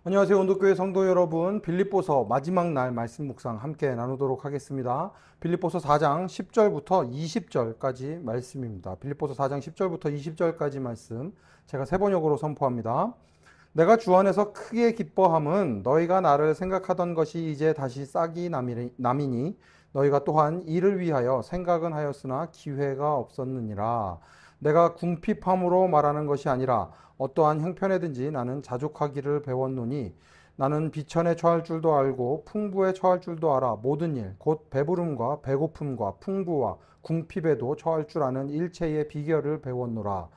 안녕하세요. 온도교회 성도 여러분. 빌립보서 마지막 날 말씀 묵상 함께 나누도록 하겠습니다. 빌립보서 4장 10절부터 20절까지 말씀입니다. 빌립보서 4장 10절부터 20절까지 말씀 제가 세 번역으로 선포합니다. 내가 주 안에서 크게 기뻐함은 너희가 나를 생각하던 것이 이제 다시 싹이 남이니 너희가 또한 이를 위하여 생각은 하였으나 기회가 없었느니라. 내가 궁핍함으로 말하는 것이 아니라 어떠한 형편에든지 나는 자족하기를 배웠노니 나는 비천에 처할 줄도 알고 풍부에 처할 줄도 알아. 모든 일 곧 배부름과 배고픔과 풍부와 궁핍에도 처할 줄 아는 일체의 비결을 배웠노라.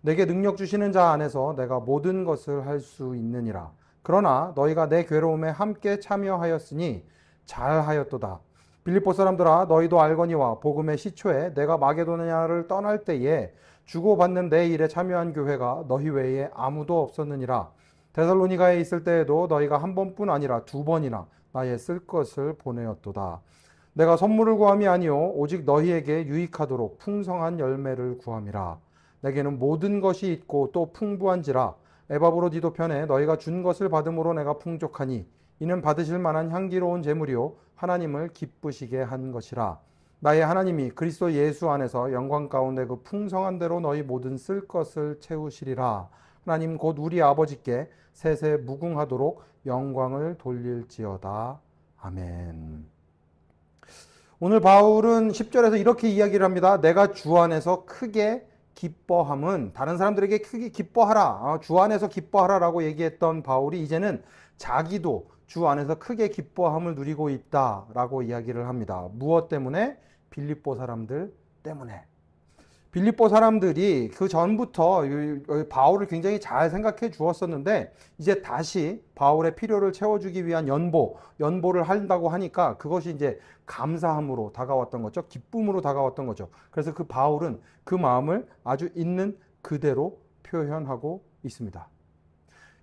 내게 능력 주시는 자 안에서 내가 모든 것을 할 수 있느니라. 그러나 너희가 내 괴로움에 함께 참여하였으니 잘하였도다. 빌립보 사람들아, 너희도 알거니와 복음의 시초에 내가 마게도냐를 떠날 때에 주고받는 내 일에 참여한 교회가 너희 외에 아무도 없었느니라. 데살로니가에 있을 때에도 너희가 한 번뿐 아니라 두 번이나 나의 쓸 것을 보내었도다. 내가 선물을 구함이 아니요 오직 너희에게 유익하도록 풍성한 열매를 구함이라. 내게는 모든 것이 있고 또 풍부한지라. 에바브로디도 편에 너희가 준 것을 받음으로 내가 풍족하니 이는 받으실 만한 향기로운 제물이요 하나님을 기쁘시게 한 것이라. 나의 하나님이 그리스도 예수 안에서 영광 가운데 그 풍성한 대로 너희 모든 쓸 것을 채우시리라. 하나님 곧 우리 아버지께 세세 무궁하도록 영광을 돌릴지어다. 아멘. 오늘 바울은 10절에서 이렇게 이야기를 합니다. 내가 주 안에서 크게 기뻐함은, 다른 사람들에게 크게 기뻐하라, 주 안에서 기뻐하라 라고 얘기했던 바울이 이제는 자기도 주 안에서 크게 기뻐함을 누리고 있다 라고 이야기를 합니다. 무엇 때문에? 빌립보 사람들 때문에. 빌립보 사람들이 그 전부터 바울을 굉장히 잘 생각해 주었었는데 이제 다시 바울의 필요를 채워주기 위한 연보를 한다고 하니까 그것이 이제 감사함으로 다가왔던 거죠. 기쁨으로 다가왔던 거죠. 그래서 그 바울은 그 마음을 아주 있는 그대로 표현하고 있습니다.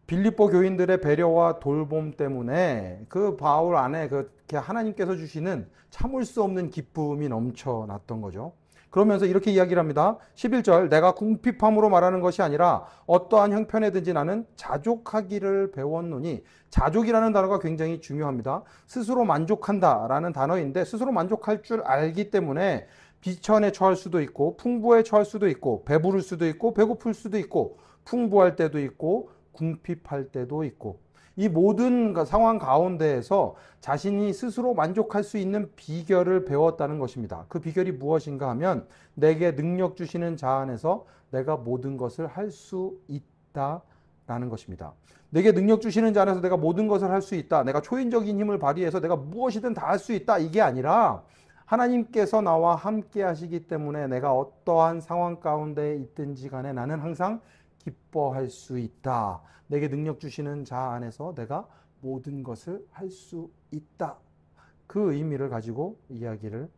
빌립보 교인들의 배려와 돌봄 때문에 그 바울 안에 그렇게 하나님께서 주시는 참을 수 없는 기쁨이 넘쳐났던 거죠. 그러면서 이렇게 이야기를 합니다. 11절, 내가 궁핍함으로 말하는 것이 아니라 어떠한 형편에든지 나는 자족하기를 배웠노니, 자족이라는 단어가 굉장히 중요합니다. 스스로 만족한다라는 단어인데 스스로 만족할 줄 알기 때문에 비천에 처할 수도 있고 풍부에 처할 수도 있고 배부를 수도 있고 배고플 수도 있고 풍부할 때도 있고 궁핍할 때도 있고, 이 모든 상황 가운데에서 자신이 스스로 만족할 수 있는 비결을 배웠다는 것입니다. 그 비결이 무엇인가 하면 내게 능력 주시는 자 안에서 내가 모든 것을 할 수 있다라는 것입니다. 내게 능력 주시는 자 안에서 내가 모든 것을 할 수 있다. 내가 초인적인 힘을 발휘해서 내가 무엇이든 다 할 수 있다. 이게 아니라 하나님께서 나와 함께 하시기 때문에 내가 어떠한 상황 가운데 있든지 간에 나는 항상 기뻐할 수 있다. 내게 능력 주시는 자 안에서 내가 모든 것을 할 수 있다. 그 의미를 가지고 이야기를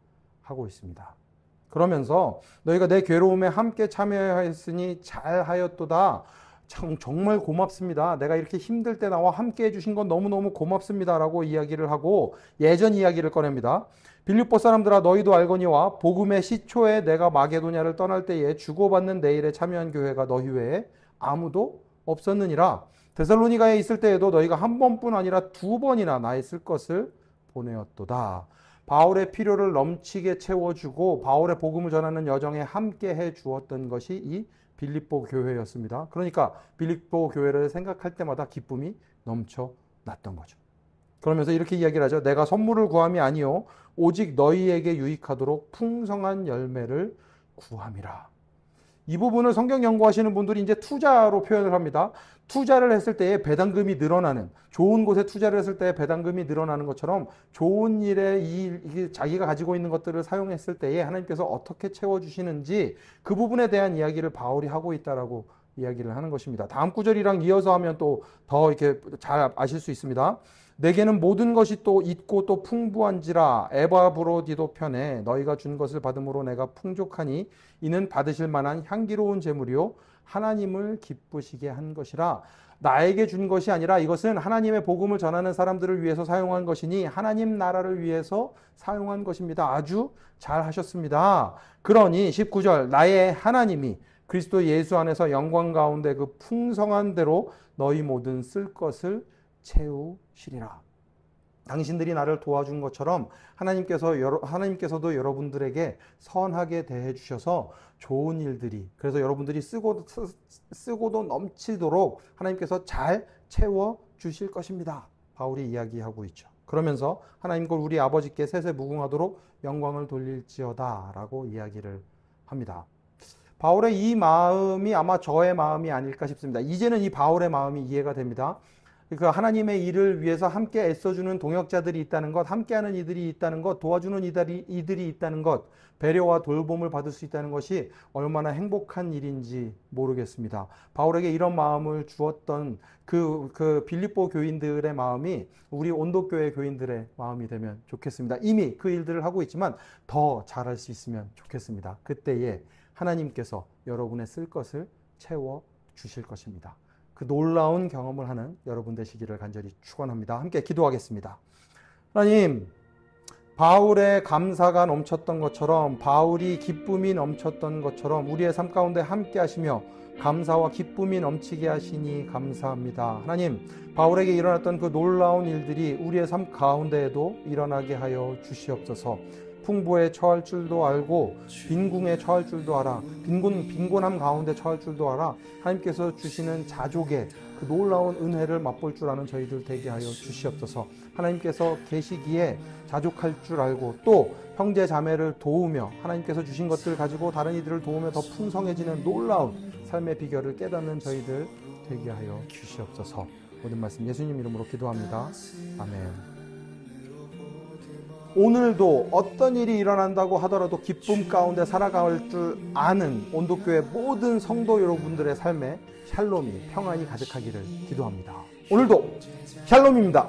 하고 있습니다. 그러면서 너희가 내 괴로움에 함께 참여하였으니 잘하였도다. 참 정말 고맙습니다. 내가 이렇게 힘들 때 나와 함께 해주신 건 너무너무 고맙습니다. 라고 이야기를 하고 예전 이야기를 꺼냅니다. 빌립보 사람들아, 너희도 알거니와 복음의 시초에 내가 마게도냐를 떠날 때에 주고받는 내 일에 참여한 교회가 너희 외에 아무도 없었느니라. 데살로니가에 있을 때에도 너희가 한 번뿐 아니라 두 번이나 나의 쓸 것을 보내었도다. 바울의 필요를 넘치게 채워주고 바울의 복음을 전하는 여정에 함께 해 주었던 것이 이 빌립보 교회였습니다. 그러니까 빌립보 교회를 생각할 때마다 기쁨이 넘쳐났던 거죠. 그러면서 이렇게 이야기를 하죠. 내가 선물을 구함이 아니요 오직 너희에게 유익하도록 풍성한 열매를 구함이라. 이 부분을 성경 연구하시는 분들이 이제 투자로 표현을 합니다. 투자를 했을 때에 배당금이 늘어나는, 좋은 곳에 투자를 했을 때 배당금이 늘어나는 것처럼 좋은 일에 자기가 가지고 있는 것들을 사용했을 때에 하나님께서 어떻게 채워주시는지 그 부분에 대한 이야기를 바울이 하고 있다라고 이야기를 하는 것입니다. 다음 구절이랑 이어서 하면 또 더 이렇게 잘 아실 수 있습니다. 내게는 모든 것이 또 있고 또 풍부한지라. 에바브로디도 편에 너희가 준 것을 받음으로 내가 풍족하니 이는 받으실 만한 향기로운 제물이요 하나님을 기쁘시게 한 것이라. 나에게 준 것이 아니라 이것은 하나님의 복음을 전하는 사람들을 위해서 사용한 것이니 하나님 나라를 위해서 사용한 것입니다. 아주 잘 하셨습니다. 그러니 19절, 나의 하나님이 그리스도 예수 안에서 영광 가운데 그 풍성한 대로 너희 모든 쓸 것을 채우시리라. 당신들이 나를 도와준 것처럼 하나님께서도 여러분들에게 선하게 대해 주셔서 좋은 일들이, 그래서 여러분들이 쓰고도 넘치도록 하나님께서 잘 채워 주실 것입니다. 바울이 이야기하고 있죠. 그러면서 하나님과 우리 아버지께 세세 무궁하도록 영광을 돌릴지어다 라고 이야기를 합니다. 바울의 이 마음이 아마 저의 마음이 아닐까 싶습니다. 이제는 이 바울의 마음이 이해가 됩니다. 그러니까 하나님의 일을 위해서 함께 애써주는 동역자들이 있다는 것, 함께하는 이들이 있다는 것, 도와주는 이들이 있다는 것, 배려와 돌봄을 받을 수 있다는 것이 얼마나 행복한 일인지 모르겠습니다. 바울에게 이런 마음을 주었던 그 빌립보 교인들의 마음이 우리 온도교회 교인들의 마음이 되면 좋겠습니다. 이미 그 일들을 하고 있지만 더 잘할 수 있으면 좋겠습니다. 그때에 하나님께서 여러분의 쓸 것을 채워 주실 것입니다. 그 놀라운 경험을 하는 여러분 되시기를 간절히 축원합니다. 함께 기도하겠습니다. 하나님, 바울의 감사가 넘쳤던 것처럼, 바울이 기쁨이 넘쳤던 것처럼 우리의 삶 가운데 함께 하시며 감사와 기쁨이 넘치게 하시니 감사합니다. 하나님, 바울에게 일어났던 그 놀라운 일들이 우리의 삶 가운데에도 일어나게 하여 주시옵소서. 풍부에 처할 줄도 알고 빈궁에 처할 줄도 알아. 빈곤함 가운데 처할 줄도 알아. 하나님께서 주시는 자족의 그 놀라운 은혜를 맛볼 줄 아는 저희들 되게 하여 주시옵소서. 하나님께서 계시기에 자족할 줄 알고 또 형제 자매를 도우며 하나님께서 주신 것들 가지고 다른 이들을 도우며 더 풍성해지는 놀라운 삶의 비결을 깨닫는 저희들 되게 하여 주시옵소서. 모든 말씀 예수님 이름으로 기도합니다. 아멘. 오늘도 어떤 일이 일어난다고 하더라도 기쁨 가운데 살아갈 줄 아는 온도교회 모든 성도 여러분들의 삶에 샬롬이 평안이 가득하기를 기도합니다. 오늘도 샬롬입니다.